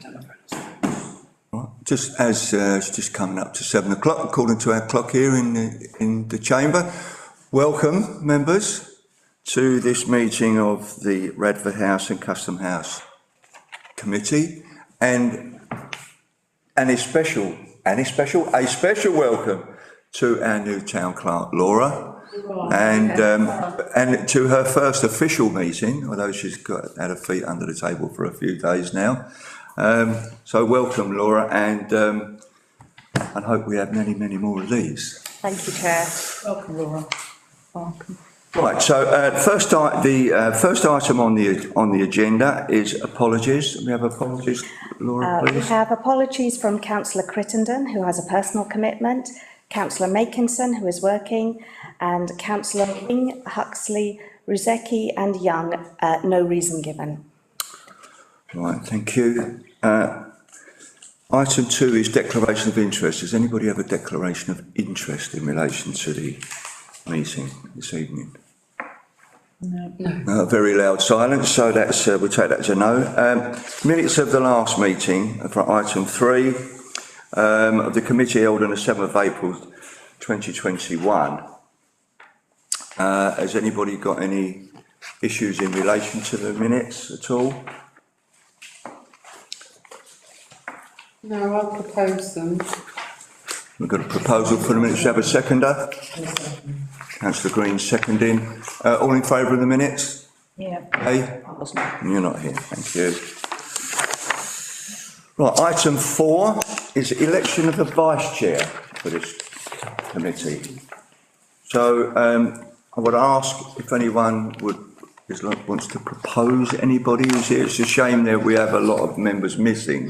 Right. Just as it's just coming up to 7 o'clock, according to our clock here in the chamber. Welcome, members, to this meeting of the Radford House and Custom House Committee, and a special welcome to our new town clerk, Laura. And to her first official meeting, although she's had her feet under the table for a few days now. So welcome, Laura, and I hope we have many, many more of these. Thank you, Chair. Welcome, Laura. Welcome. Right. So the first item on the agenda is apologies. We have apologies, Laura, please. We have apologies from Councillor Crittenden, who has a personal commitment, Councillor Makinson, who is working, and Councillor Wing, Huxley, Ruzecki and Young, no reason given. Right, thank you. Item 2 is declaration of interest. Does anybody have a declaration of interest in relation to the meeting this evening? No. Very loud silence, so that's we'll take that as a no. Minutes of the last meeting for item 3 of the committee held on the 7th of April 2021. Has anybody got any issues in relation to the minutes at all? No, I'll propose them. We've got a proposal for the minutes. Have a seconder? Councillor Green seconding. All in favour of the minutes? Yeah. Hey? You're not here, thank you. Right, item 4 is election of a vice chair for this committee. So I would ask if anyone wants to propose anybody who's here. It's a shame that we have a lot of members missing.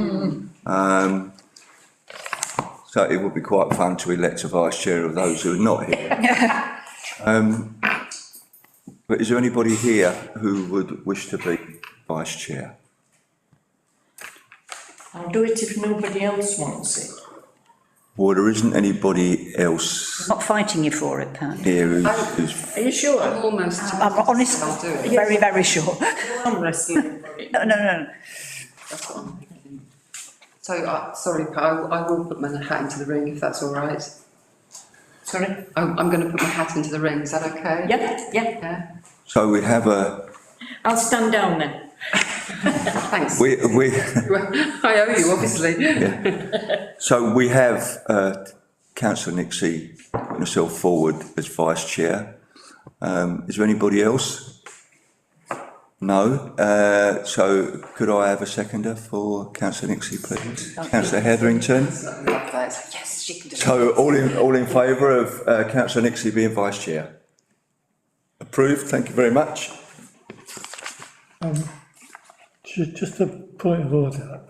So it would be quite fun to elect a vice chair of those who are not here. But is there anybody here who would wish to be vice chair? I'll do it if nobody else wants it. Well, there isn't anybody else I'm not fighting you for it, Pat. here who's Are you sure? I'm almost. I'm honest, I'll do it. very, very sure. I'm wrestling. No. That's what I'm thinking. So, sorry, Pat, I will put my hat into the ring if that's all right. Sorry? I'm going to put my hat into the ring. Is that okay? Yeah. Yeah. So we have a. I'll stand down then. Thanks. We I owe you, obviously. yeah. So we have Councillor Nixie putting herself forward as vice chair. Is there anybody else? No. So could I have a seconder for Councillor Nixie, please? Councillor Hetherington. Yes, she can do it. So all in favour of Councillor Nixie being vice chair? Approved. Thank you very much. Just a point of order.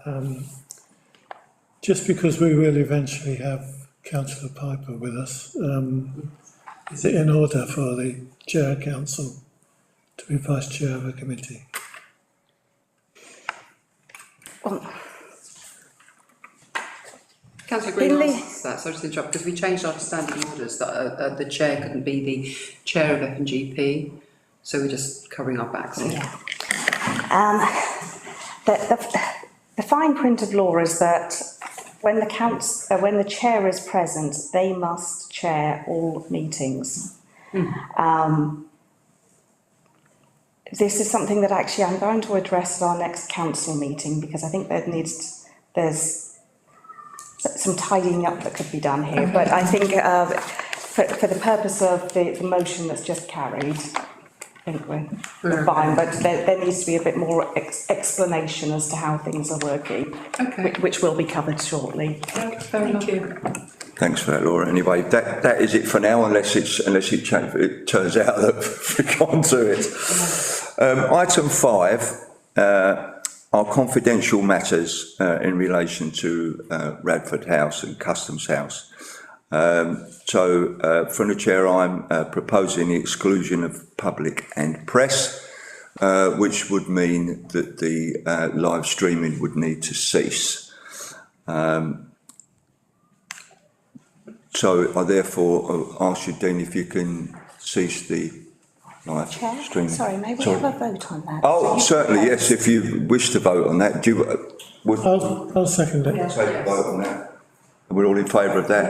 Just because we will eventually have Councillor Piper with us, is it in order for the chair council to be vice chair of a committee? Councillor Green asks that, so I just interrupt, because we changed our standing orders that the chair couldn't be the chair of F&GP, so we're just covering our backs here. Yeah. The fine print of law is that when the chair is present, they must chair all meetings. This is something that actually I'm going to address at our next council meeting, because I think there's some tidying up that could be done here. Okay. But I think for the purpose of the motion that's just carried, I think we're fine, but there needs to be a bit more explanation as to how things are working, which will be covered shortly. Thank you. Thanks for that, Laura. Anyway, that is it for now, unless it turns out that we've gone to it. Item 5 are confidential matters in relation to Radford House and Customs House. So from the chair, I'm proposing the exclusion of public and press, which would mean that the live streaming would need to cease. So I therefore ask you, Dean, if you can cease the live Chair, streaming. sorry, may we Sorry. have a vote on that? Oh, So you certainly, propose- yes, if you wish to vote on that, do you, would I'll second it. take a vote on that? We're all in favour of that?